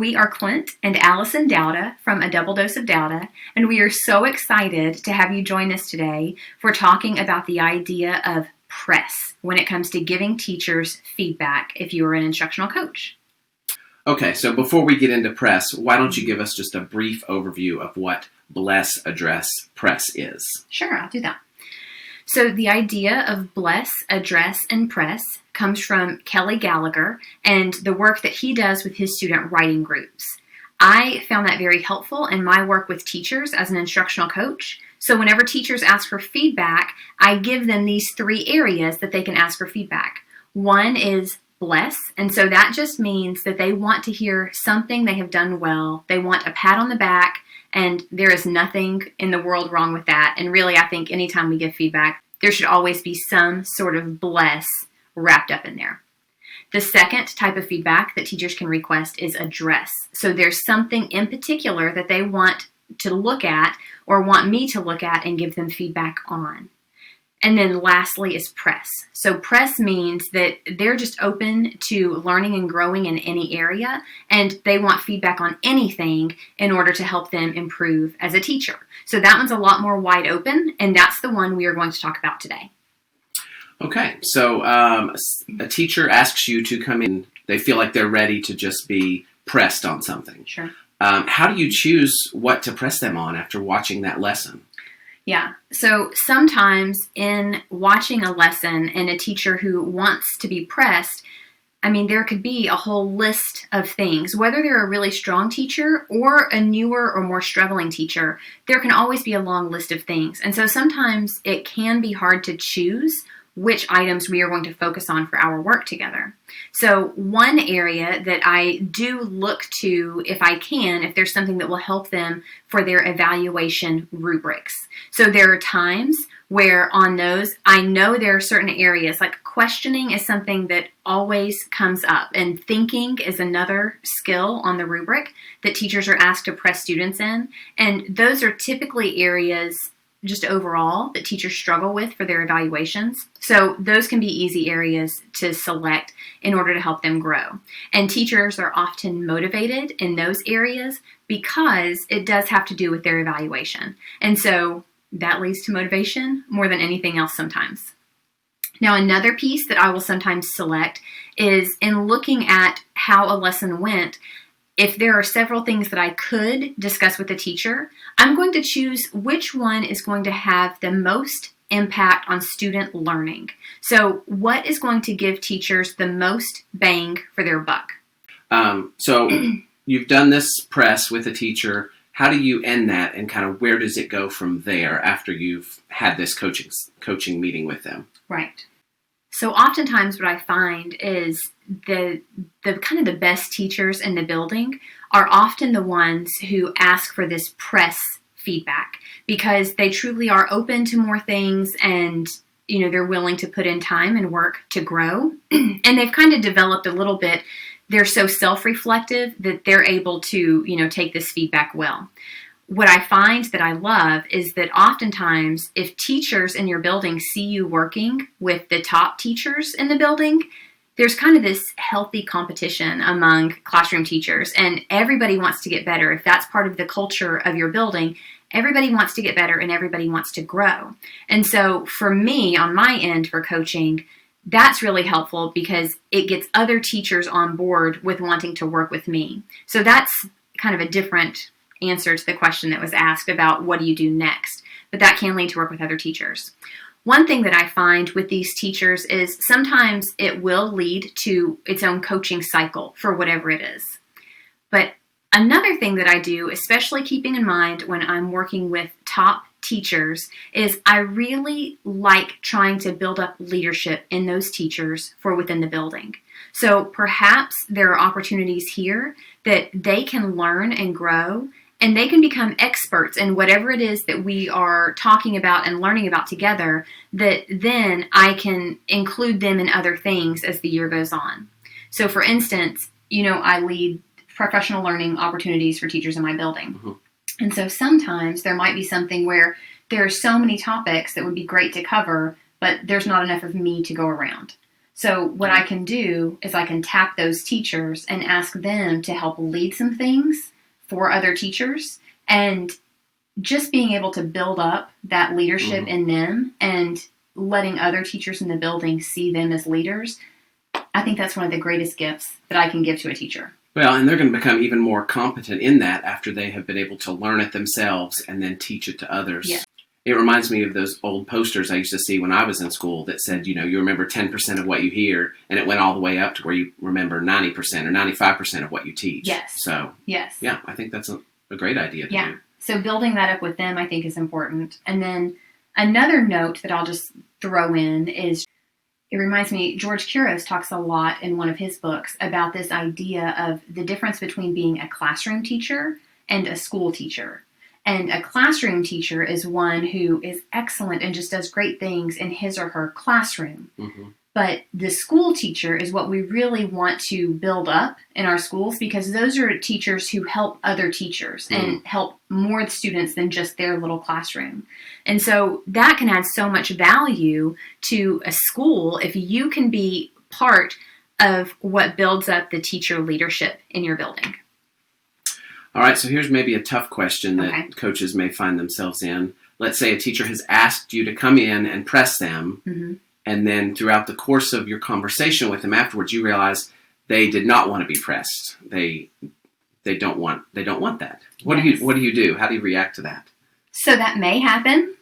We are Clint and Allison Dowda from A Double Dose of Dowda, and we are so excited to have you join us today for talking about the idea of press when it comes to giving teachers feedback if you are an instructional coach. Okay, so before we get into press, why don't you give us just a brief overview of what bless, address, press is? Sure, I'll do that. So the idea of bless, address, and press comes from Kelly Gallagher and the work that he does with his student writing groups. I found that very helpful in my work with teachers as an instructional coach. So whenever teachers ask for feedback, I give them these 3 areas that they can ask for feedback. One is bless, and so that just means that they want to hear something they have done well. They want a pat on the back, and there is nothing in the world wrong with that. And really, I think anytime we give feedback, there should always be some sort of bless wrapped up in there. The second type of feedback that teachers can request is address. So there's something in particular that they want to look at or want me to look at and give them feedback on. And then lastly is press. So press means that they're just open to learning and growing in any area, and they want feedback on anything in order to help them improve as a teacher. So that one's a lot more wide open, and that's the one we are going to talk about today. Okay, so a teacher asks you to come in. They feel like they're ready to just be pressed on something. Sure. How do you choose what to press them on after watching that lesson? Yeah, so sometimes in watching a lesson and a teacher who wants to be pressed, there could be a whole list of things. Whether they're a really strong teacher or a newer or more struggling teacher, there can always be a long list of things. And so sometimes it can be hard to choose which items we are going to focus on for our work together. So one area that I do look to, if I can, if there's something that will help them for their evaluation rubrics. So there are times where on those, I know there are certain areas, like questioning is something that always comes up, and thinking is another skill on the rubric that teachers are asked to press students in. And those are typically areas just overall that teachers struggle with for their evaluations. So those can be easy areas to select in order to help them grow. And teachers are often motivated in those areas because it does have to do with their evaluation. And so that leads to motivation more than anything else sometimes. Now, another piece that I will sometimes select is in looking at how a lesson went. If there are several things that I could discuss with the teacher, I'm going to choose which one is going to have the most impact on student learning. So what is going to give teachers the most bang for their buck? So you've done this press with a teacher. How do you end that, and kind of where does it go from there after you've had this coaching meeting with them? Right. So oftentimes what I find is the kind of the best teachers in the building are often the ones who ask for this press feedback because they truly are open to more things, and they're willing to put in time and work to grow. And they've kind of developed a little bit. They're so self-reflective that they're able to take this feedback well. What I find that I love is that oftentimes if teachers in your building see you working with the top teachers in the building, there's kind of this healthy competition among classroom teachers, and everybody wants to get better. If that's part of the culture of your building, everybody wants to get better and everybody wants to grow. And so for me, on my end for coaching, that's really helpful because it gets other teachers on board with wanting to work with me. So that's kind of a different answer to the question that was asked about what do you do next, but that can lead to work with other teachers. One thing that I find with these teachers is sometimes it will lead to its own coaching cycle for whatever it is. But another thing that I do, especially keeping in mind when I'm working with top teachers, is I really like trying to build up leadership in those teachers for within the building. So perhaps there are opportunities here that they can learn and grow, and they can become experts in whatever it is that we are talking about and learning about together, that then I can include them in other things as the year goes on. So for instance, I lead professional learning opportunities for teachers in my building. Mm-hmm. And so sometimes there might be something where there are so many topics that would be great to cover, but there's not enough of me to go around. So what I can do is I can tap those teachers and ask them to help lead some things for other teachers, and just being able to build up that leadership in them and letting other teachers in the building see them as leaders. I think that's one of the greatest gifts that I can give to a teacher. Well, and they're going to become even more competent in that after they have been able to learn it themselves and then teach it to others. Yeah. It reminds me of those old posters I used to see when I was in school that said, you remember 10% of what you hear, and it went all the way up to where you remember 90% or 95% of what you teach. Yes. So, yes. Yeah, I think that's a great idea to do. So building that up with them, I think, is important. And then another note that I'll just throw in is, it reminds me, George Couros talks a lot in one of his books about this idea of the difference between being a classroom teacher and a school teacher. And a classroom teacher is one who is excellent and just does great things in his or her classroom. Mm-hmm. But the school teacher is what we really want to build up in our schools, because those are teachers who help other teachers and help more students than just their little classroom. And so that can add so much value to a school if you can be part of what builds up the teacher leadership in your building. All right, so here's maybe a tough question that coaches may find themselves in. Let's say a teacher has asked you to come in and press them. Mm-hmm. And then throughout the course of your conversation with them afterwards, you realize they did not want to be pressed. They don't want that. What do you do? How do you react to that? So that may happen.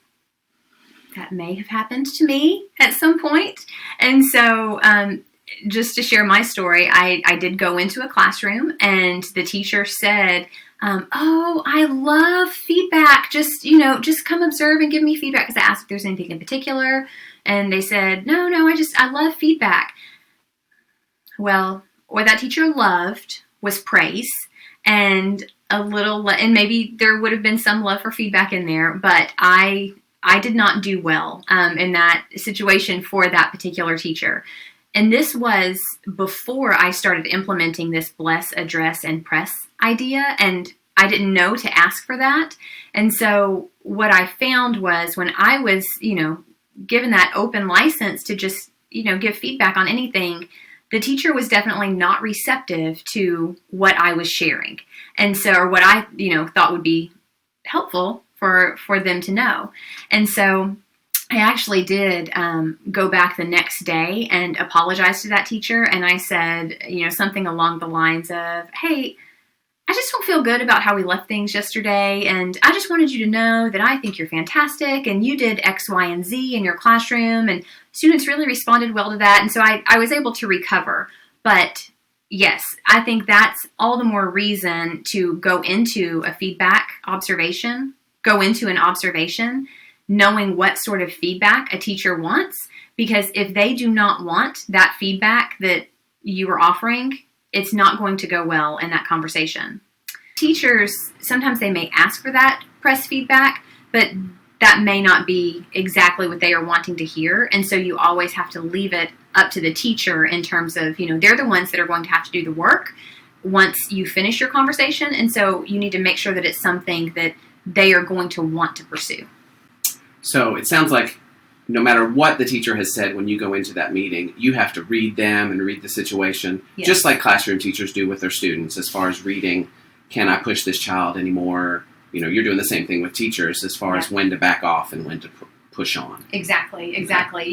That may have happened to me at some point. And so just to share my story, I did go into a classroom, and the teacher said, oh, I love feedback. Just come observe and give me feedback, because I asked if there's anything in particular. And they said, no, I love feedback. Well, what that teacher loved was praise, and and maybe there would have been some love for feedback in there, but I did not do well in that situation for that particular teacher. And this was before I started implementing this bless, address, and press idea, and I didn't know to ask for that. And so what I found was, when I was, given that open license to just, give feedback on anything, the teacher was definitely not receptive to what I was sharing. And so, or what I, thought would be helpful for them to know. And so I actually did go back the next day and apologize to that teacher. And I said, something along the lines of, hey, I just don't feel good about how we left things yesterday, and I just wanted you to know that I think you're fantastic, and you did X, Y, and Z in your classroom, and students really responded well to that, and so I was able to recover. But yes, I think that's all the more reason to go into an observation, knowing what sort of feedback a teacher wants, because if they do not want that feedback that you are offering, it's not going to go well in that conversation. Teachers, sometimes they may ask for that press feedback, but that may not be exactly what they are wanting to hear. And so you always have to leave it up to the teacher in terms of, they're the ones that are going to have to do the work once you finish your conversation. And so you need to make sure that it's something that they are going to want to pursue. So it sounds like no matter what the teacher has said when you go into that meeting, you have to read them and read the situation, just like classroom teachers do with their students as far as reading, can I push this child anymore? You're doing the same thing with teachers as far as when to back off and when to push on. Exactly.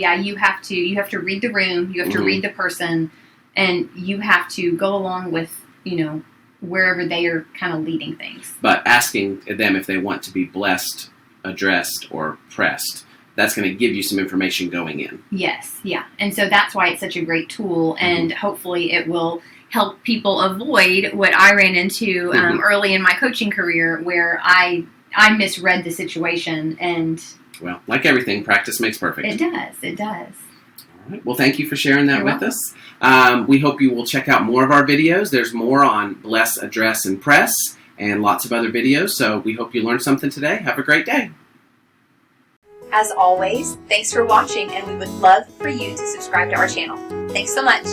Yeah, you have to read the room, you have to read the person, and you have to go along with, wherever they are kind of leading things. But asking them if they want to be blessed, addressed, or pressed, that's going to give you some information going in. Yes, yeah. And so that's why it's such a great tool, and hopefully it will help people avoid what I ran into early in my coaching career, where I misread the situation. And well, like everything, practice makes perfect. It does. All right. Well, thank you for sharing that with us. We hope you will check out more of our videos. There's more on bless, address, and press, and lots of other videos. So we hope you learned something today. Have a great day. As always, thanks for watching, and we would love for you to subscribe to our channel. Thanks so much.